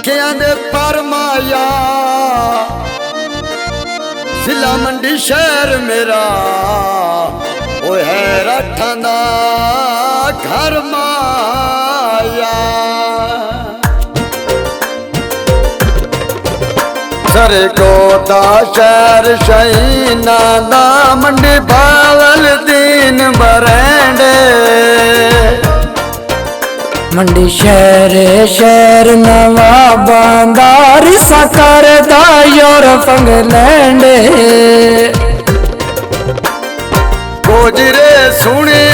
पक्खियां दे परमाया जिला मंडी शहर मेरा वो है राठां दा घर माया। सरगोदा शहर शहीना दा मंडी बावल दीन बरेंडे। मंडी शहर शहर नवाबांदार साकर दा यूरोप इंग्लैंड। गोजरे सुने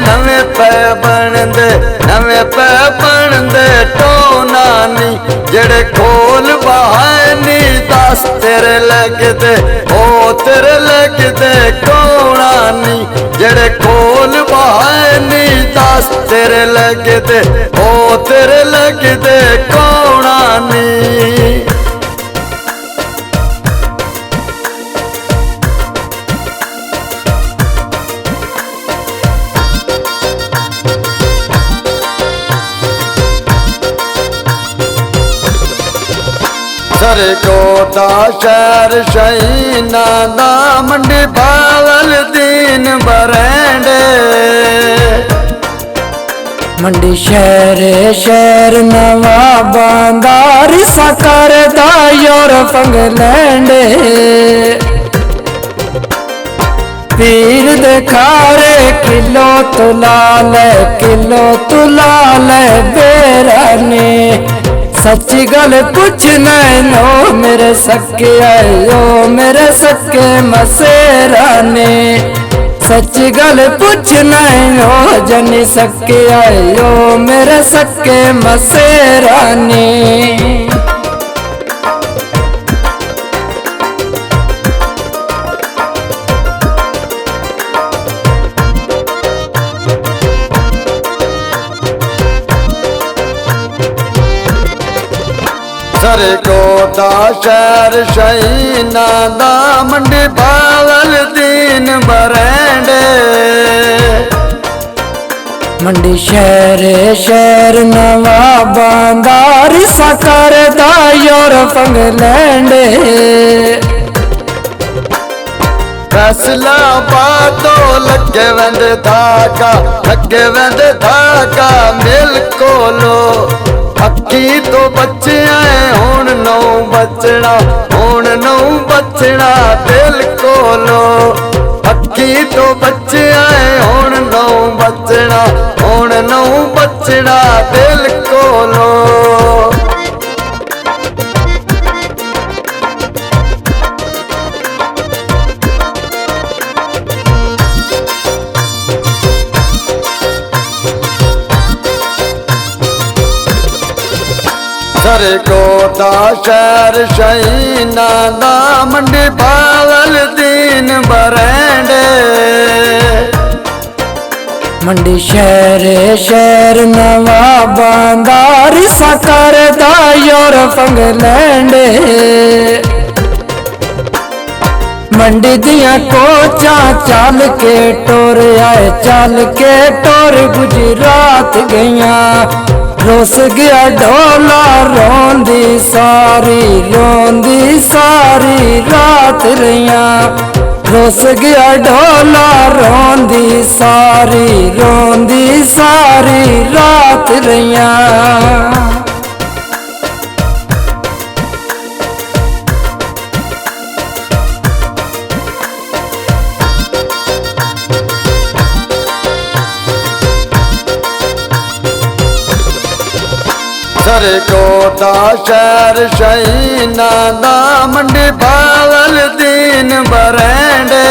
नवे पै बनदे नवे पै बनदे टोना नी जेड़े खोल बहाए नी दस तेरे लगदे ओ तेरे लगदे कोना नी जेड़े खोल बहाए नी दस तेरे लगदे ओ तेरे लगदे कोना नी। सरगोदा शहर शहीना दा मंडी बावल दीन बरेंडे। मंडी शहर शहर नवाबांदार साकर दा यूरोप इंग्लैंड। पीर दे खारे किलो तुला ले बेराने। सच्ची गल पूछना नो मेरे सके आयो मेरे सके मसेरा ने। सच्ची गल पूछना नो जनी सके आयो मेरे सके मसेरा ने। सरगोदा शहर शहीना दा मंडी बावल दीन बरेंडे। मंडी शहर शहर नवाबांदार साकर दा यूरोप इंग्लैंड। फैसलाबादों लगे वेंदे धागा मिल कोलो। अक्की तो बच्चे आए हुण नौ बचना दिल कोलो। अक्की तो बच्चे आए हुण नौ बचना दिल कोलो। सरगोदा शहर शहीना दा मंडी बावल दीन बरेंडे। मंडी शहर शहर नवाबांदार साकर दा यूरोप इंग्लैंड। मंडी दियां कोचा चल के टोर गुजरात गईया। रोस गया ढोला रोंदी सारी रात रहिया। रोस गया ढोला रोंदी सारी रात रहिया। सरगोदा शहर शहीना दा मंडी बावल दीन बरेंडे।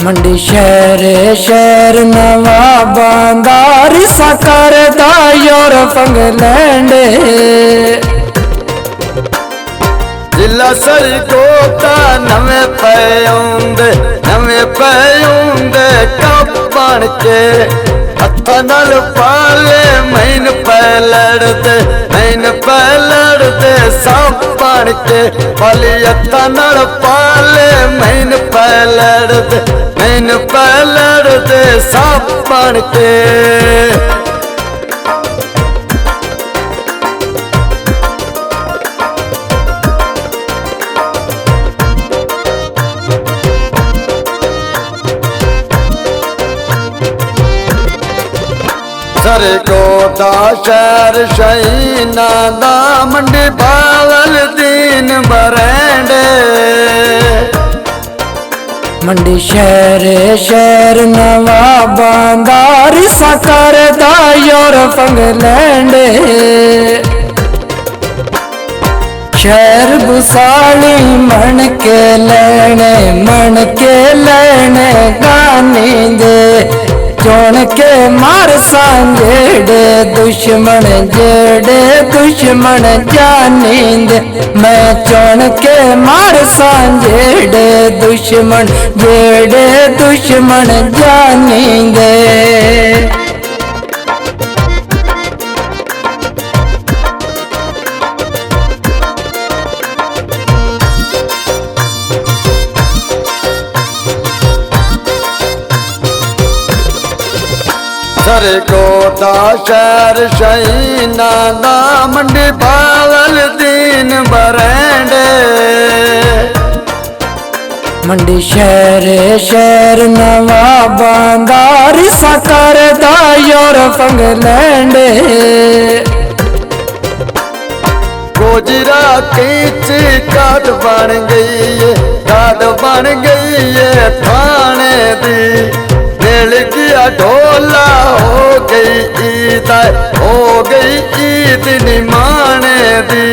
मंडी शहर शहर नवाबांदार साकर दा यूरोप इंग्लैंड। जिला सरगोदा नवे पे आउंदे कप बन के। हत्थां नाल पाले मैन पै लड़दे सब बन के। पाली हत्थां नाल पाले मैन पै लड़दे सब बन के। सरकोटा शहर शहीना दा मंडी बावल दीन बरेंडे मंडी शहर शहर नवाबांदार साकर दा योर फंगलैंड शहर बुसाली मन के लेने गानी दे चुन के मार सांजेड़े दुश्मन जानी दे मैं चुन के मार सांजेड़े दुश्मन जानी दे सरकोटा शहर शहीना दा मंडी बावल दीन बरेंडे मंडी शहर शहर नवाबांदार साकर दा योर फंगलैंड गोजरा कीची काट बन गई है थाने दी मिल गया ढोला हो गई ईद निमाने दी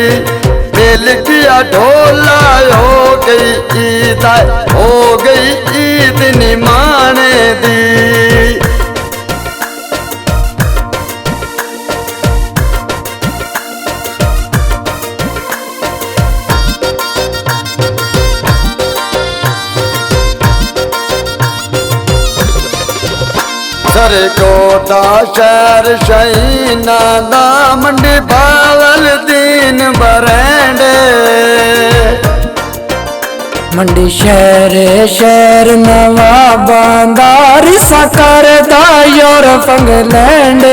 मिल गया ढोला हो गई ईद निमाने दी सरकोटा शहर शहीना दा मंडी बावल दीन बरेंडे मंडी शहर शहर नवाबांदार साकर दा योर फंगलैंड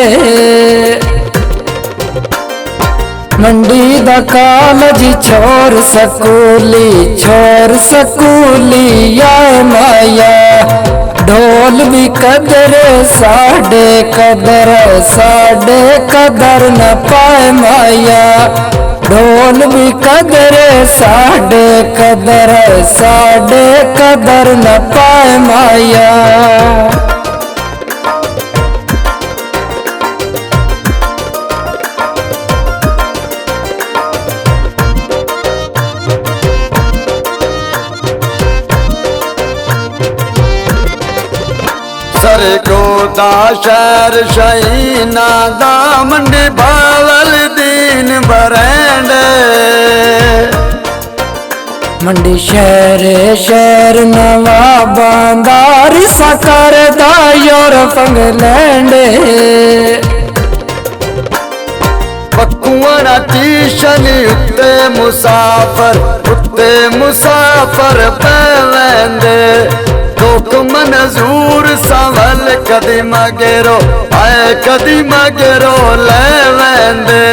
मंडी दा कॉलेज छोर सकूली आए माया ढोल भी कदर साढ़े कदर न पाए माया ढोल भी कदर साढ़े कदर न पाए माया सरकोटा शहर शहीना दा मंडी बावल दीन बरेंडे मंडी शहर शहर नवाबांदार साकर दा योर फंगलैंड पक्कुआना टीशन उत्ते मुसाफर पैवेंदे लोक मंजूर संभल कदी मगेरो ले वेंदे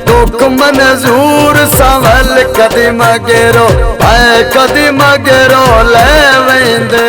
लोक मंजूर संभल कदी मगेरो ले वेंदे।